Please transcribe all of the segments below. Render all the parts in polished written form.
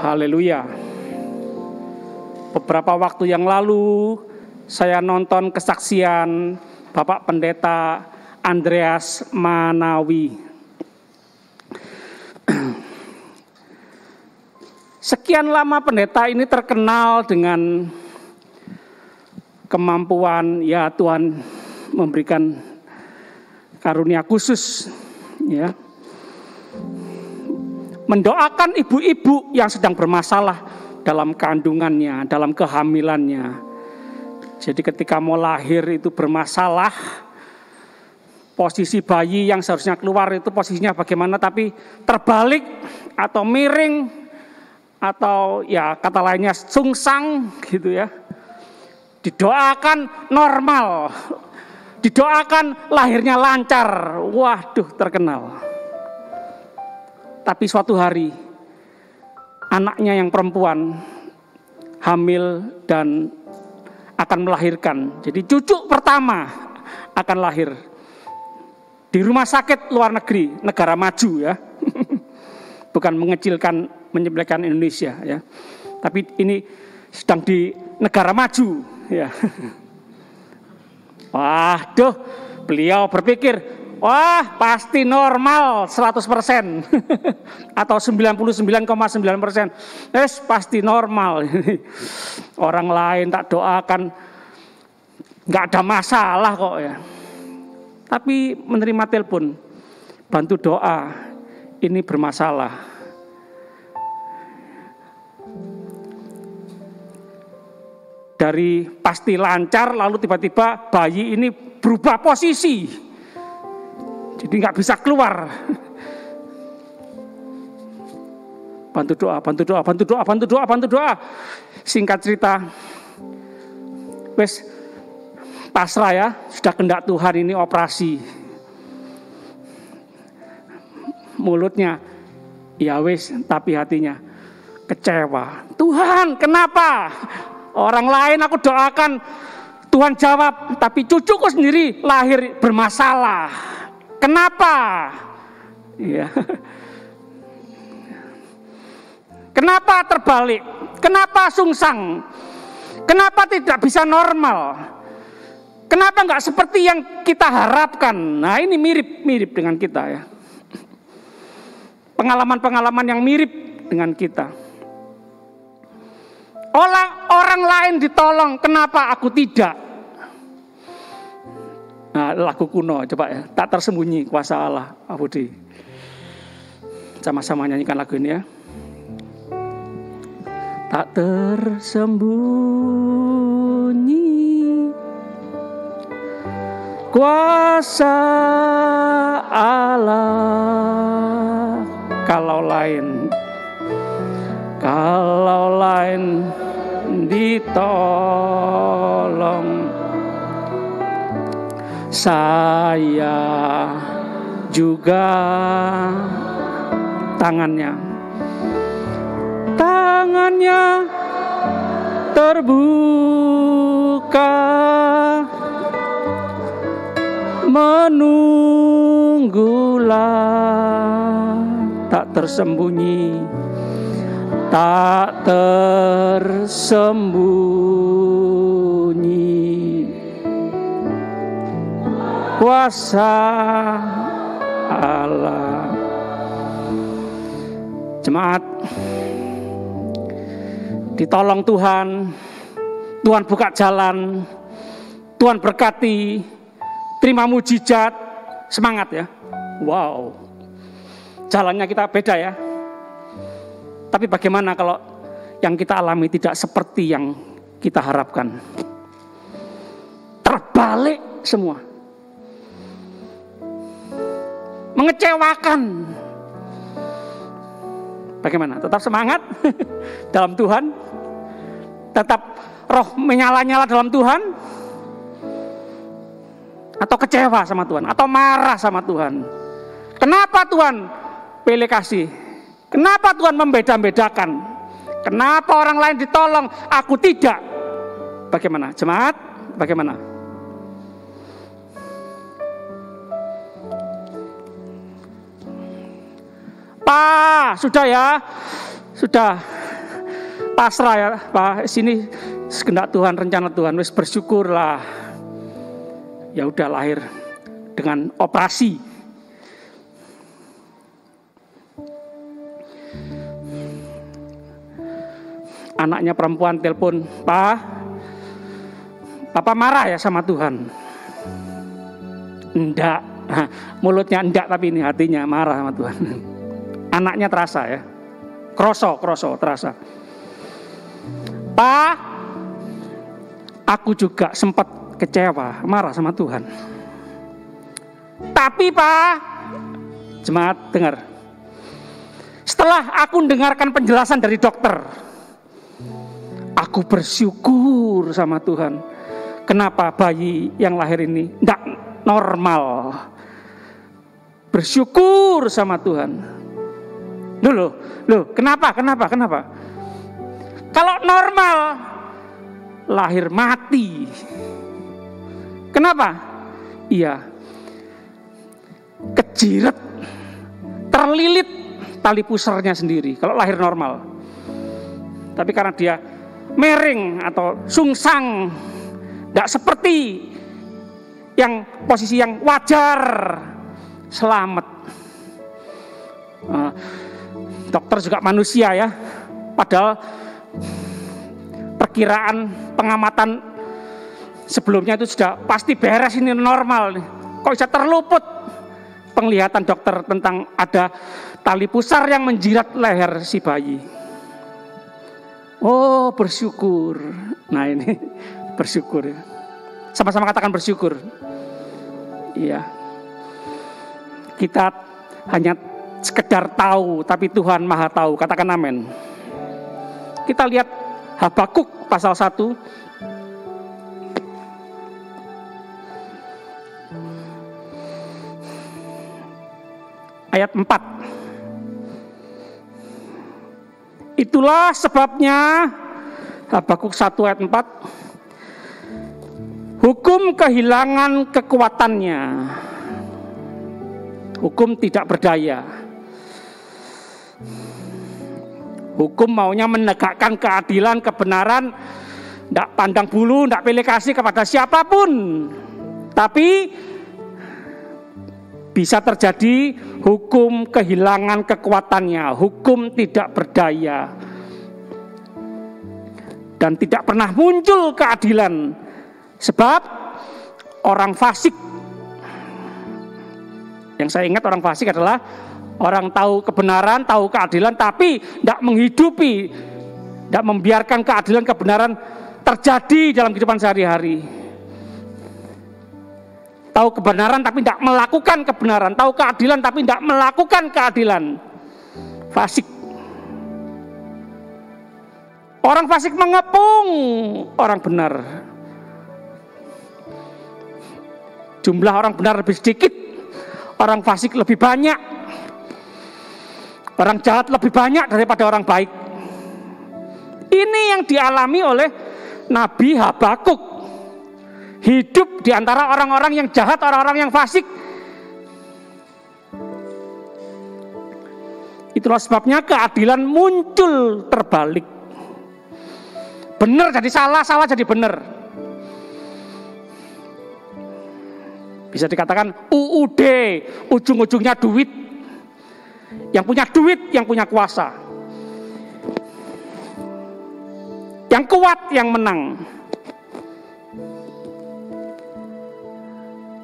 Haleluya. Beberapa waktu yang lalu saya nonton kesaksian Bapak Pendeta Andreas Manawi. Sekian lama pendeta ini terkenal dengan kemampuan, ya Tuhan memberikan karunia khusus, ya, mendoakan ibu-ibu yang sedang bermasalah dalam kandungannya, dalam kehamilannya. Jadi ketika mau lahir itu bermasalah, posisi bayi yang seharusnya keluar itu posisinya bagaimana, tapi terbalik atau miring, atau ya kata lainnya sungsang gitu ya. Didoakan normal, didoakan lahirnya lancar, waduh terkenal. Tapi suatu hari anaknya yang perempuan hamil dan akan melahirkan. Jadi cucu pertama akan lahir di rumah sakit luar negeri, negara maju ya. Bukan mengecilkan, menyepelekan Indonesia ya. Tapi ini sedang di negara maju ya. Waduh, beliau berpikir, wah pasti normal 100% atau 99,9%. Pasti normal. Orang lain tak doakan nggak ada masalah kok ya. Tapi menerima telepon, bantu doa, ini bermasalah. Dari pasti lancar lalu tiba-tiba bayi ini berubah posisi. Jadi nggak bisa keluar. Bantu doa, bantu doa, bantu doa, bantu doa, bantu doa. Singkat cerita, wes pasrah ya, sudah kehendak Tuhan ini operasi. Mulutnya, ya wes, tapi hatinya kecewa. Tuhan, kenapa? Orang lain aku doakan, Tuhan jawab, tapi cucuku sendiri lahir bermasalah. Kenapa? Ya. Kenapa terbalik? Kenapa sungsang? Kenapa tidak bisa normal? Kenapa enggak seperti yang kita harapkan? Nah, ini mirip dengan kita ya. Pengalaman-pengalaman yang mirip dengan kita. Orang lain ditolong, kenapa aku tidak? Nah, lagu kuno, coba ya. Tak tersembunyi kuasa Allah. Pak Budi. Sama-sama nyanyikan lagu ini ya. Tak tersembunyi kuasa Allah. Kalau lain ditolong, saya juga tangannya terbuka menunggulah, tak tersembunyi kuasa Allah. Jemaat, ditolong Tuhan, Tuhan buka jalan, Tuhan berkati, terima mujizat, semangat ya. Wow, jalannya kita beda ya. Tapi bagaimana kalau yang kita alami tidak seperti yang kita harapkan? Terbalik semua. Mengecewakan. Bagaimana? Tetap semangat dalam Tuhan? Tetap roh menyala-nyala dalam Tuhan? Atau kecewa sama Tuhan? Atau marah sama Tuhan? Kenapa Tuhan pilih kasih? Kenapa Tuhan membeda-bedakan? Kenapa orang lain ditolong, aku tidak? Bagaimana? Jemaat, bagaimana? Pak, sudah ya? Sudah. pasrah ya, Pak, sini sekendak Tuhan, rencana Tuhan, wis bersyukurlah. Ya udah lahir dengan operasi. Anaknya perempuan telepon, "Pak, Papa marah ya sama Tuhan?" Enggak, mulutnya enggak tapi ini hatinya marah sama Tuhan. Anaknya terasa ya, kroso terasa. "Pak, aku juga sempat kecewa, marah sama Tuhan. Tapi Pak," jemaat dengar, "setelah aku dengarkan penjelasan dari dokter, aku bersyukur sama Tuhan. Kenapa bayi yang lahir ini tidak normal? Bersyukur sama Tuhan." Loh, kenapa? Kalau normal lahir mati. Kenapa? Iya, kejiret, terlilit tali pusarnya sendiri kalau lahir normal. Tapi karena dia miring atau sungsang, tidak seperti yang posisi yang wajar, selamat. Dokter juga manusia ya, padahal perkiraan pengamatan sebelumnya itu sudah pasti beres, ini normal nih. Kok bisa terluput penglihatan dokter tentang ada tali pusar yang menjirat leher si bayi. Oh, bersyukur. Nah ini bersyukur ya. Sama-sama katakan bersyukur. Iya. Kita hanya sekedar tahu, tapi Tuhan Maha tahu. Katakan amin. Kita lihat Habakuk pasal 1. Ayat 4. Itulah sebabnya, Habakuk 1 ayat 4, hukum kehilangan kekuatannya, hukum tidak berdaya. Hukum maunya menegakkan keadilan, kebenaran, tidak pandang bulu, tidak pilih kasih kepada siapapun. Tapi bisa terjadi hukum kehilangan kekuatannya, hukum tidak berdaya. Dan tidak pernah muncul keadilan. Sebab orang fasik, yang saya ingat orang fasik adalah orang tahu kebenaran, tahu keadilan, tapi tidak menghidupi, tidak membiarkan keadilan, kebenaran terjadi dalam kehidupan sehari-hari. Tahu kebenaran tapi tidak melakukan kebenaran, tahu keadilan tapi tidak melakukan keadilan. Fasik. Orang fasik mengepung orang benar. Jumlah orang benar lebih sedikit, orang fasik lebih banyak. Orang jahat lebih banyak daripada orang baik. Ini yang dialami oleh Nabi Habakuk. Hidup di antara orang-orang yang jahat, orang-orang yang fasik. Itulah sebabnya keadilan muncul terbalik. Benar jadi salah, salah jadi benar. Bisa dikatakan UUD, ujung-ujungnya duit. Yang punya duit, yang punya kuasa. Yang kuat, yang menang.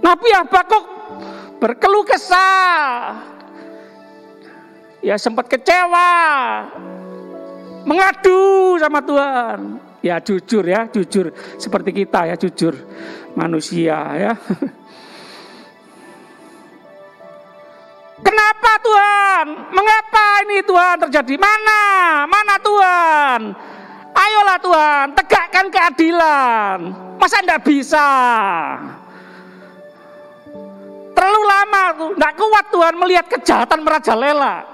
Nabi Habakuk berkeluh kesah. Ya sempat kecewa. Mengadu sama Tuhan. Ya jujur ya, jujur. Seperti kita ya, jujur. Manusia ya. Kenapa Tuhan? Mengapa ini Tuhan terjadi? Mana Tuhan? Ayolah Tuhan, tegakkan keadilan. Masa enggak bisa? Terlalu lama, enggak kuat Tuhan melihat kejahatan merajalela.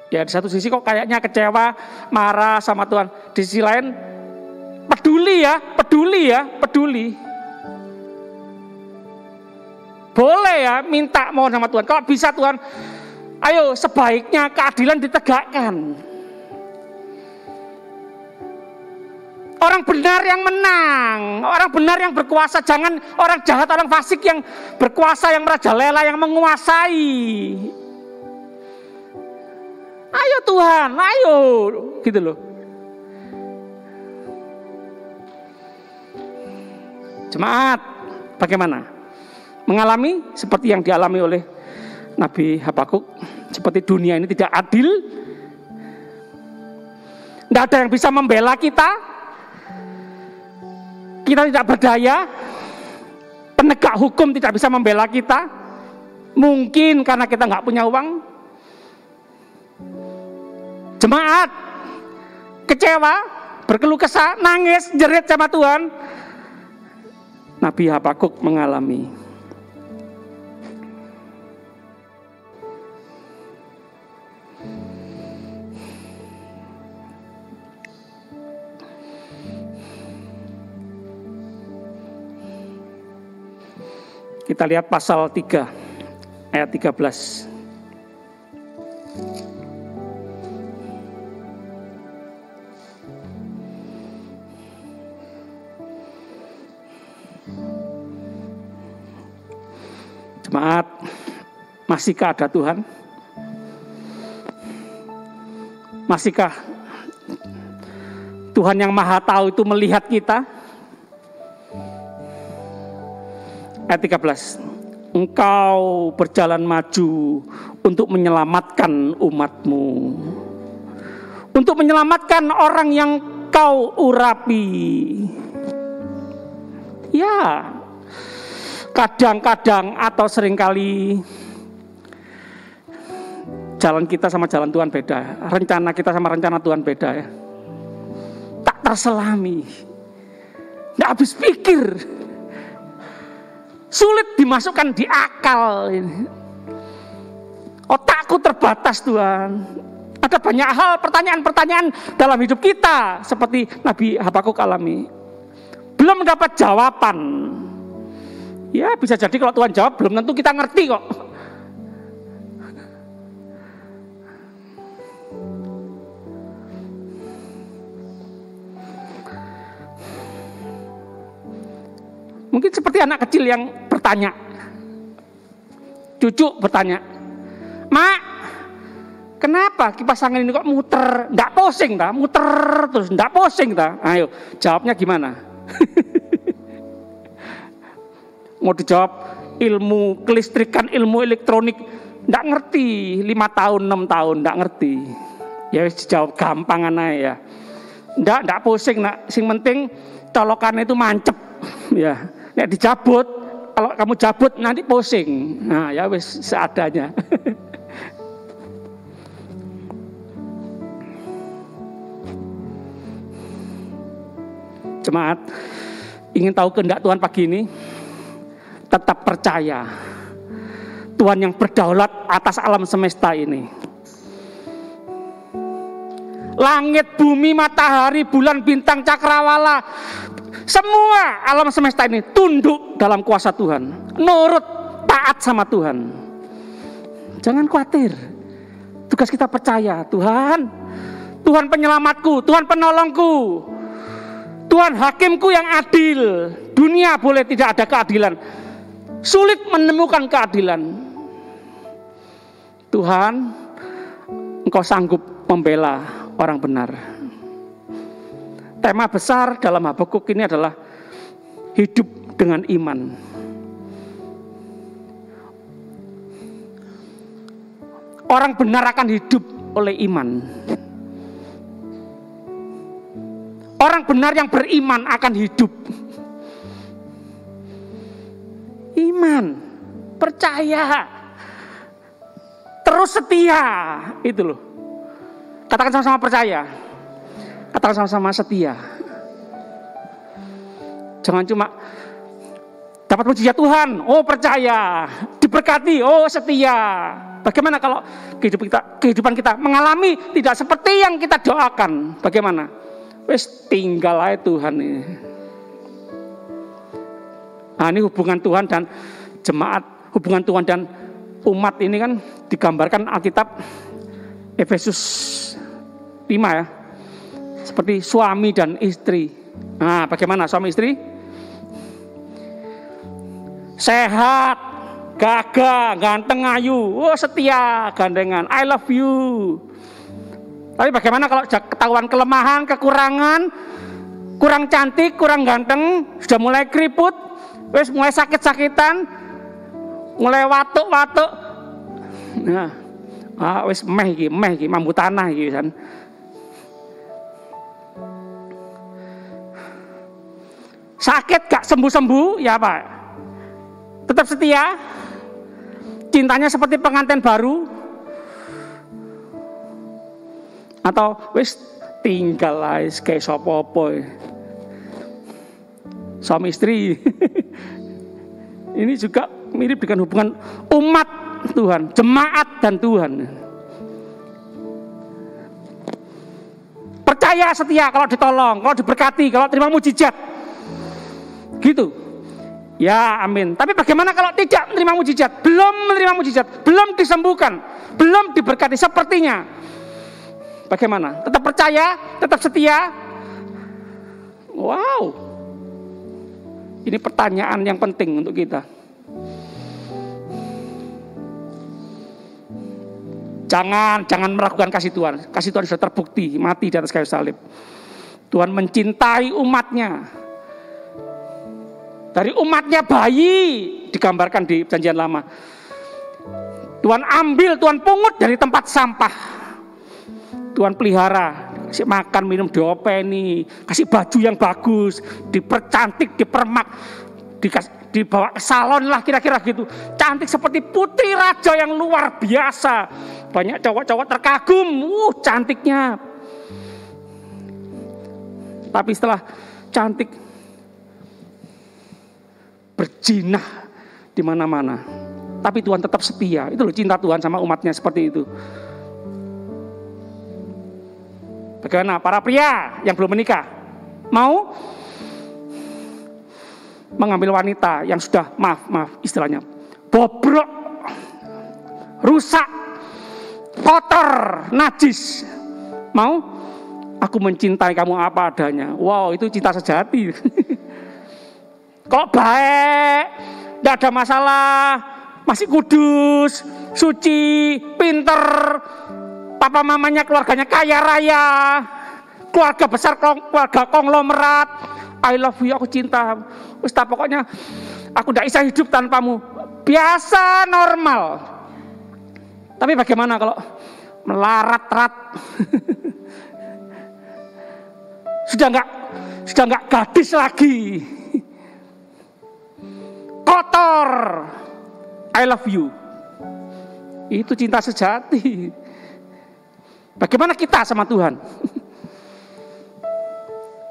Ya di satu sisi kok kayaknya kecewa, marah sama Tuhan. Di sisi lain peduli ya. Boleh ya minta mohon sama Tuhan. Kalau bisa Tuhan, Ayo, sebaiknya keadilan ditegakkan. Orang benar yang menang, orang benar yang berkuasa, jangan orang jahat, orang fasik yang berkuasa, yang merajalela, yang menguasai. Ayo Tuhan, ayo, gitu loh. Jemaat, bagaimana? Mengalami seperti yang dialami oleh Nabi Habakuk, seperti dunia ini tidak adil, tidak ada yang bisa membela kita. Kita tidak berdaya, penegak hukum tidak bisa membela kita. Mungkin karena kita nggak punya uang. Jemaat kecewa, berkeluh kesah, nangis, jerit sama Tuhan. Nabi Habakuk mengalami. Kita lihat pasal 3 ayat 13. Jemaat, masihkah ada Tuhan? Masihkah Tuhan yang Maha Tahu itu melihat kita? Ayat 13. Engkau berjalan maju untuk menyelamatkan umatmu, untuk menyelamatkan orang yang kau urapi. Ya, kadang-kadang atau seringkali jalan kita sama jalan Tuhan beda, rencana kita sama rencana Tuhan beda ya. Tak terselami, tidak habis pikir. Sulit dimasukkan di akal ini. Otakku terbatas Tuhan. Ada banyak hal, pertanyaan-pertanyaan dalam hidup kita seperti Nabi Habakuk alami. Belum mendapat jawaban. Ya bisa jadi kalau Tuhan jawab belum tentu kita ngerti kok. Mungkin seperti anak kecil yang bertanya. Cucu bertanya, "Mak, kenapa kipas angin ini kok muter? Nggak pusing dah, muter terus, nggak pusing dah." Ayo, jawabnya gimana? Mau dijawab ilmu kelistrikan, ilmu elektronik, nggak ngerti. 5 tahun, 6 tahun, nggak ngerti. Ya dijawab gampangan aja ya. Nggak pusing, nak. Sing penting colokannya itu mancep, ya. Nek dicabut, kalau kamu cabut nanti pusing. Nah ya wis seadanya. Jemaat, ingin tahu kehendak Tuhan pagi ini? Tetap percaya Tuhan yang berdaulat atas alam semesta ini. Langit, bumi, matahari, bulan, bintang, cakrawala, semua alam semesta ini tunduk dalam kuasa Tuhan, nurut, taat sama Tuhan. Jangan khawatir. Tugas kita percaya, Tuhan penyelamatku, Tuhan penolongku, Tuhan hakimku yang adil. Dunia boleh tidak ada keadilan, sulit menemukan keadilan. Tuhan, Engkau sanggup membela orang benar. Tema besar dalam Habakuk ini adalah hidup dengan iman. Orang benar akan hidup oleh iman. Orang benar yang beriman akan hidup. Iman, percaya, terus setia, itu loh. Katakan sama-sama percaya. Katakan sama-sama setia. Jangan cuma dapat mujizat Tuhan, oh percaya, diberkati, oh setia. Bagaimana kalau kehidupan kita mengalami tidak seperti yang kita doakan? Bagaimana? Wes tinggal aja Tuhan ini. Nah, ini hubungan Tuhan dan jemaat, hubungan Tuhan dan umat ini kan digambarkan Alkitab Efesus 5 ya, seperti suami dan istri. Nah, bagaimana suami istri? Sehat, gagah, ganteng, ayu, setia, gandengan, I love you. Tapi bagaimana kalau ketahuan kelemahan, kekurangan, kurang cantik, kurang ganteng, sudah mulai keriput, wis mulai sakit-sakitan, mulai watuk-watuk. Nah, wis meh iki mambu tanah iki kan. Sakit gak sembuh-sembuh, ya Pak. Tetap setia. Cintanya seperti pengantin baru. Atau wis tinggal lah kayak sapa-apa. Suami istri. Ini juga mirip dengan hubungan umat Tuhan, jemaat dan Tuhan. Percaya, setia kalau ditolong, kalau diberkati, kalau terima mujizat. Gitu. Ya, amin. Tapi bagaimana kalau tidak menerima mujizat? Belum menerima mujizat, belum disembuhkan, belum diberkati sepertinya. Bagaimana? Tetap percaya, tetap setia? Wow. Ini pertanyaan yang penting untuk kita. Jangan meragukan kasih Tuhan. Kasih Tuhan sudah terbukti, mati di atas kayu salib. Tuhan mencintai umatnya. Dari umatnya bayi digambarkan di Perjanjian Lama. Tuhan ambil, Tuhan pungut dari tempat sampah. Tuhan pelihara, kasih makan, minum, diopeni, kasih baju yang bagus, dipercantik, dipermak, dibawa ke salon lah kira-kira gitu. Cantik seperti putri raja yang luar biasa. Banyak cowok-cowok terkagum, cantiknya. Tapi setelah cantik, berjinah di mana-mana. Tapi Tuhan tetap setia. Itu loh cinta Tuhan sama umatnya seperti itu. Bagaimana para pria yang belum menikah? Mau mengambil wanita yang sudah maaf istilahnya bobrok, rusak, kotor, najis. Mau? Aku mencintai kamu apa adanya. Wow, itu cinta sejati. Kok baik, tidak ada masalah, masih kudus, suci, pinter, papa mamanya keluarganya kaya raya, keluarga besar, keluarga konglomerat. I love you, aku cinta. Ustaz, pokoknya aku tidak bisa hidup tanpamu. Biasa, normal. Tapi bagaimana kalau melarat-rat? Sudah enggak gadis lagi. Kotor, I love you. Itu cinta sejati. Bagaimana kita sama Tuhan?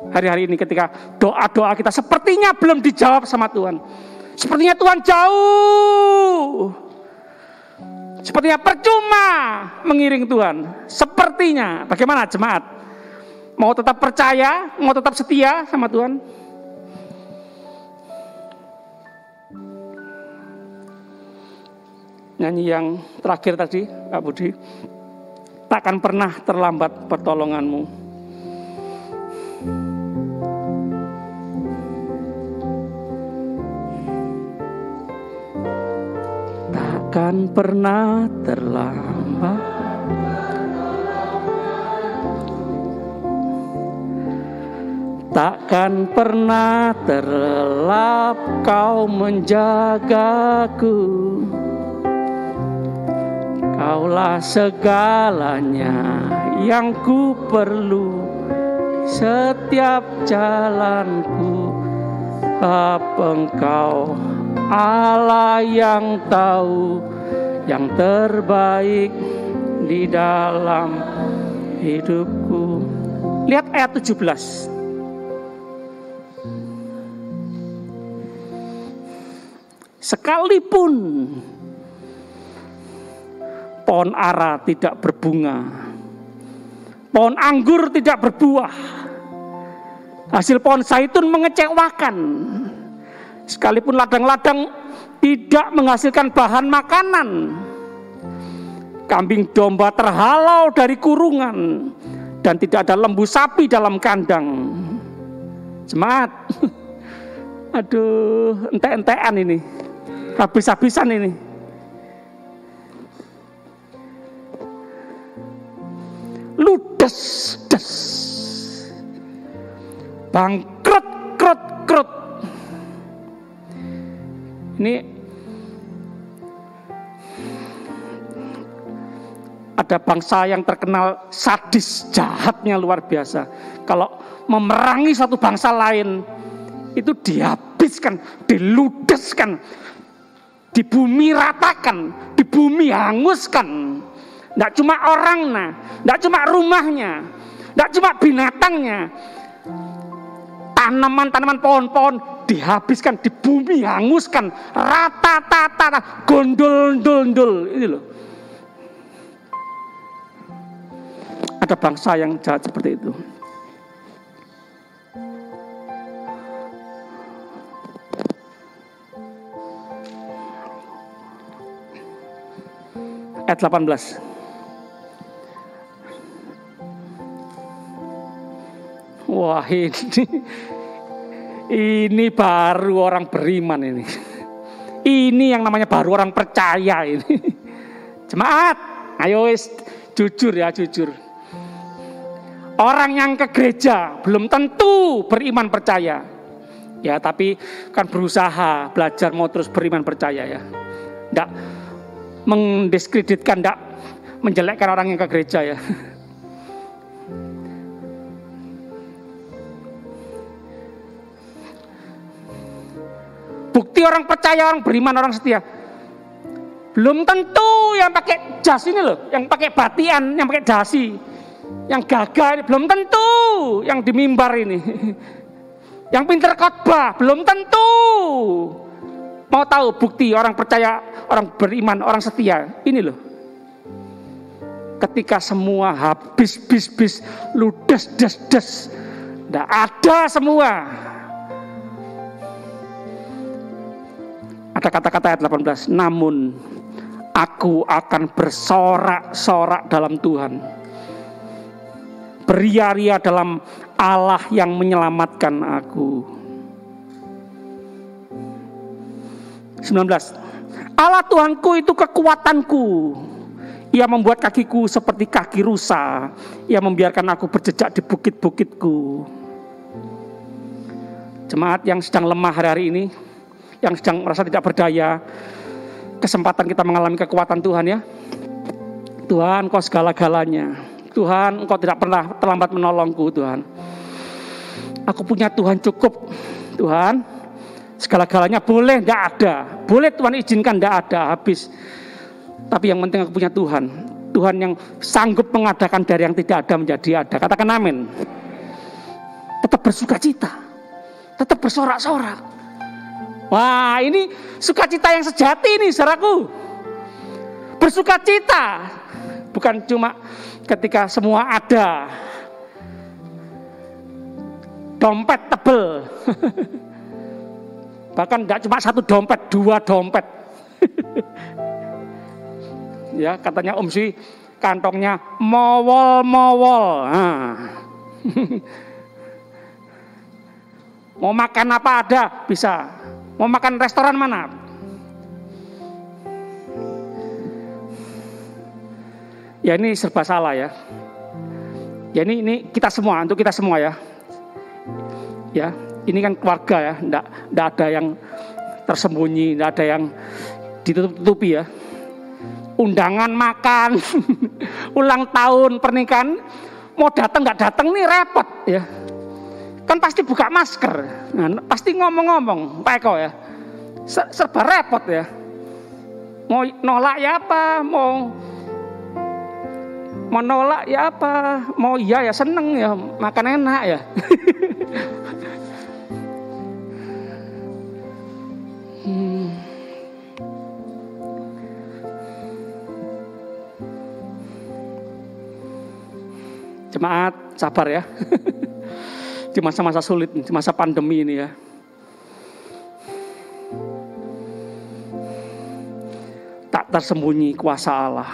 Hari-hari ini ketika doa-doa kita sepertinya belum dijawab sama Tuhan. Sepertinya Tuhan jauh. Sepertinya percuma mengiring Tuhan. Sepertinya, bagaimana jemaat? Mau tetap percaya, mau tetap setia sama Tuhan? Nyanyi yang terakhir tadi, Kak Budi. Takkan pernah terlambat pertolonganmu. Takkan pernah terlambat. Takkan pernah terlelap kau menjagaku. Kaulah segalanya yang ku perlu setiap jalanku. Engkau Allah yang tahu yang terbaik di dalam hidupku. Lihat ayat 17. Sekalipun pohon ara tidak berbunga, pohon anggur tidak berbuah, hasil pohon zaitun mengecewakan, sekalipun ladang-ladang tidak menghasilkan bahan makanan, Kambing domba terhalau dari kurungan, dan tidak ada lembu sapi dalam kandang. Jemaat, aduh, ente-entean ini, habis-habisan ini. Ludes, des, bangkrut, krut. Ini ada bangsa yang terkenal sadis, jahatnya luar biasa. Kalau memerangi satu bangsa lain, itu dihabiskan, diludeskan, di bumi ratakan, di bumi hanguskan. Tidak cuma orangnya, tidak cuma rumahnya, tidak cuma binatangnya, tanaman-tanaman, pohon-pohon dihabiskan, di bumi hanguskan, rata-tata, gondol-dondol. Ini loh. Ada bangsa yang jahat seperti itu. Ayat 18. Wah, ini baru orang beriman ini. Ini yang namanya baru orang percaya ini. Jemaat, ayo jujur ya, jujur. Orang yang ke gereja belum tentu beriman percaya. Ya, tapi kan berusaha belajar mau terus beriman percaya ya. Enggak mendiskreditkan, enggak menjelekkan orang yang ke gereja ya. Bukti orang percaya, orang beriman, orang setia. Belum tentu yang pakai jas ini loh, yang pakai batian, yang pakai dasi, yang gagah ini belum tentu, yang di mimbar ini, yang pintar khotbah belum tentu. Mau tahu bukti orang percaya, orang beriman, orang setia? Ini loh. Ketika semua habis, ludes, des, tidak ada semua. Ada kata-kata ayat 18, namun aku akan bersorak-sorak dalam Tuhan, beria-ria dalam Allah yang menyelamatkan aku. 19. Allah Tuhanku itu kekuatanku. Ia membuat kakiku seperti kaki rusa. Ia membiarkan aku berjejak di bukit-bukitku. Jemaat yang sedang lemah hari ini, yang sedang merasa tidak berdaya, kesempatan kita mengalami kekuatan Tuhan ya. Tuhan, Engkau segala-galanya. Tuhan, Engkau tidak pernah terlambat menolongku Tuhan. Aku punya Tuhan cukup. Tuhan, segala-galanya boleh, tidak ada. Boleh Tuhan izinkan, tidak ada, habis. Tapi yang penting aku punya Tuhan. Tuhan yang sanggup mengadakan dari yang tidak ada menjadi ada. Katakan amin. Tetap bersuka cita, tetap bersorak-sorak. Wah, ini sukacita yang sejati ini, saudaraku. Bersukacita bukan cuma ketika semua ada. Dompet tebel. Bahkan tidak cuma satu dompet, 2 dompet. Ya, katanya Om Sui kantongnya mowol-mowol. Nah. Mau makan apa ada, bisa. Mau makan restoran mana? Ya ini serba salah ya. Ya ini kita semua, untuk kita semua ya. Ya, ini kan keluarga ya, enggak ada yang tersembunyi, enggak ada yang ditutup-tutupi ya. Undangan makan, ulang tahun, pernikahan, mau datang enggak datang nih repot ya. Kan pasti buka masker, nah, pasti ngomong-ngomong, Pak Eko ya, serba repot ya. Mau nolak ya apa, mau nolak ya apa, mau iya ya seneng ya, makan enak ya. Jemaat sabar ya. Di masa-masa sulit, di masa pandemi ini ya. Tak tersembunyi kuasa Allah.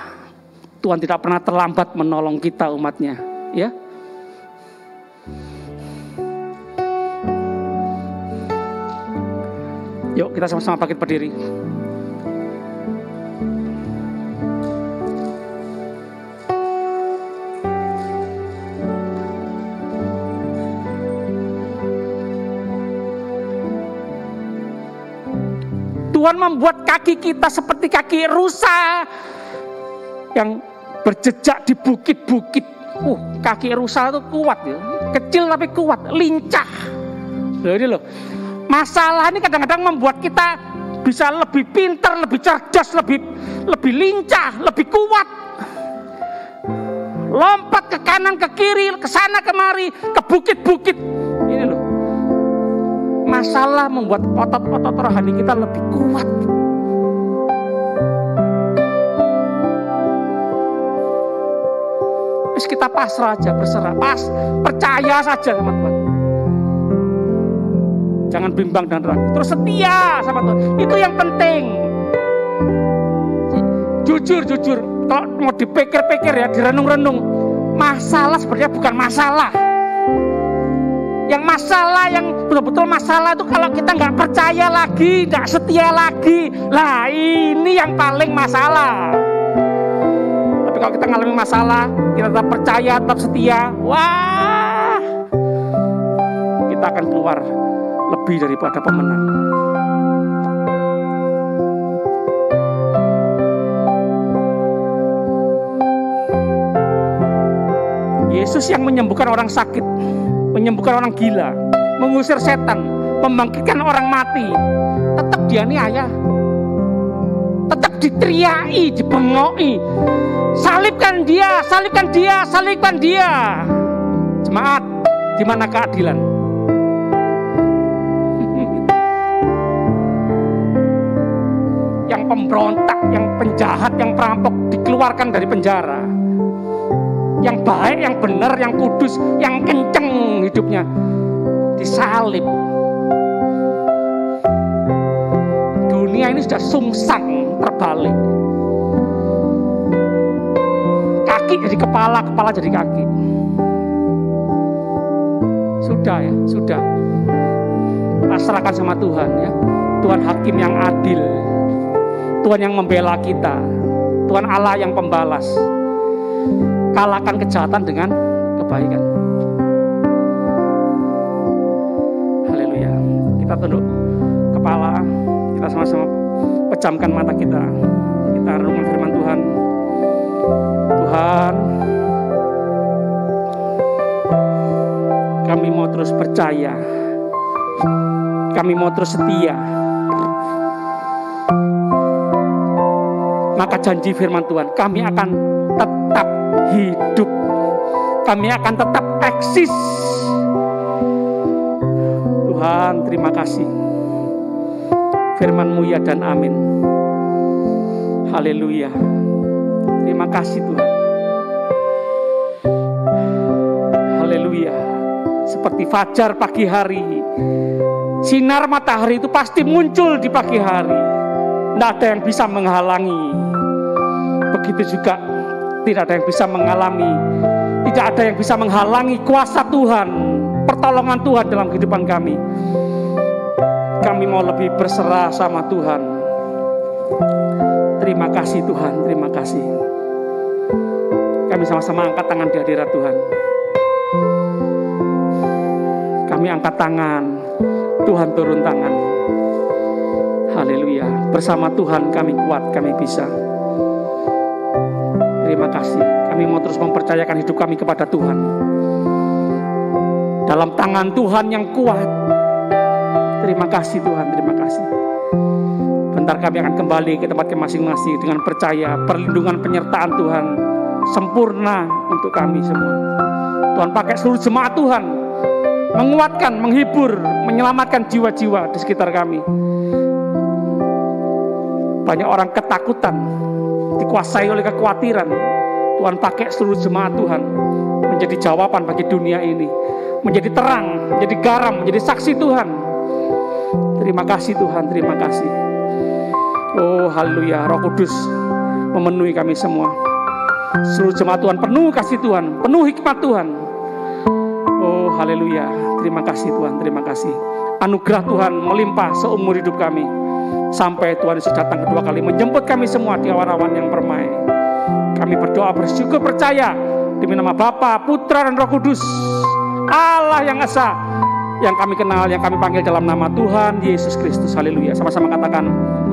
Tuhan tidak pernah terlambat menolong kita umatnya, ya. Yuk kita sama-sama bangkit berdiri. Tuhan membuat kaki kita seperti kaki rusa yang berjejak di bukit-bukit. Kaki rusa itu kuat ya, kecil tapi kuat, lincah. Loh ini loh, masalah ini kadang-kadang membuat kita bisa lebih pintar, lebih cerdas, lebih lincah, lebih kuat. Lompat ke kanan, ke kiri, ke sana kemari, ke bukit-bukit. Ini loh, masalah membuat otot-otot rohani kita lebih kuat. Kita pasrah aja, berserah, percaya saja sama Tuhan. Jangan bimbang dan ragu, terus setia sama Tuhan. Itu yang penting. Jujur, kalau mau dipikir-pikir ya, direnung-renung, masalah sebenarnya bukan masalah. Yang masalah, yang betul-betul masalah itu kalau kita nggak percaya lagi, nggak setia lagi. Lah ini yang paling masalah. Kalau kita ngalami masalah, kita tetap percaya, tetap setia, wah, kita akan keluar lebih daripada pemenang. Yesus yang menyembuhkan orang sakit, menyembuhkan orang gila, mengusir setan, membangkitkan orang mati, tetap dianiaya, tetap diteriaki, dibengoi. Salibkan dia, salibkan dia, salibkan dia. Jemaat, di mana keadilan? Yang pemberontak, yang penjahat, yang perampok dikeluarkan dari penjara. Yang baik, yang benar, yang kudus, yang kenceng hidupnya disalib. Dunia ini sudah sungsang, terbalik. Kaki jadi kepala, kepala jadi kaki. Sudah ya, sudah. Pasrahkan sama Tuhan ya. Tuhan hakim yang adil. Tuhan yang membela kita. Tuhan Allah yang pembalas. Kalahkan kejahatan dengan kebaikan. Haleluya. Kita tunduk kepala, kita sama-sama pejamkan mata kita. Kita renungkan firman Tuhan. Tuhan, kami mau terus percaya, kami mau terus setia. Maka janji firman Tuhan, kami akan tetap hidup, kami akan tetap eksis. Tuhan, terima kasih. Firman-Mu ya dan amin. Haleluya. Terima kasih Tuhan. Haleluya. Seperti fajar pagi hari, sinar matahari itu pasti muncul di pagi hari. Tidak ada yang bisa menghalangi. Begitu juga tidak ada yang bisa mengalami, tidak ada yang bisa menghalangi kuasa Tuhan, pertolongan Tuhan dalam kehidupan kami. Kami mau lebih berserah sama Tuhan. Terima kasih Tuhan, terima kasih. Kami sama-sama angkat tangan di hadirat Tuhan. Kami angkat tangan, Tuhan turun tangan. Haleluya. Bersama Tuhan kami kuat, kami bisa. Terima kasih. Kami mau terus mempercayakan hidup kami kepada Tuhan. Dalam tangan Tuhan yang kuat. Terima kasih Tuhan, terima kasih. Bentar kami akan kembali ke tempat masing-masing dengan percaya perlindungan penyertaan Tuhan sempurna untuk kami semua. Tuhan pakai seluruh jemaat Tuhan menguatkan, menghibur, menyelamatkan jiwa-jiwa di sekitar kami. Banyak orang ketakutan, dikuasai oleh kekhawatiran. Tuhan pakai seluruh jemaat Tuhan menjadi jawaban bagi dunia ini, menjadi terang, menjadi garam, menjadi saksi Tuhan. Terima kasih Tuhan, terima kasih. Oh haleluya, Roh Kudus memenuhi kami semua. Seluruh jemaat Tuhan penuh kasih Tuhan, penuh hikmat Tuhan. Oh haleluya, terima kasih Tuhan, terima kasih. Anugerah Tuhan melimpah seumur hidup kami, sampai Tuhan Yesus datang kedua kali menjemput kami semua di awan-awan yang permai. Kami berdoa bersyukur percaya demi nama Bapa, Putra dan Roh Kudus, Allah yang esa, yang kami kenal, yang kami panggil dalam nama Tuhan Yesus Kristus. Haleluya. Sama-sama katakan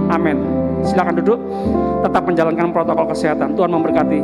amin. Silakan duduk, tetap menjalankan protokol kesehatan. Tuhan memberkati.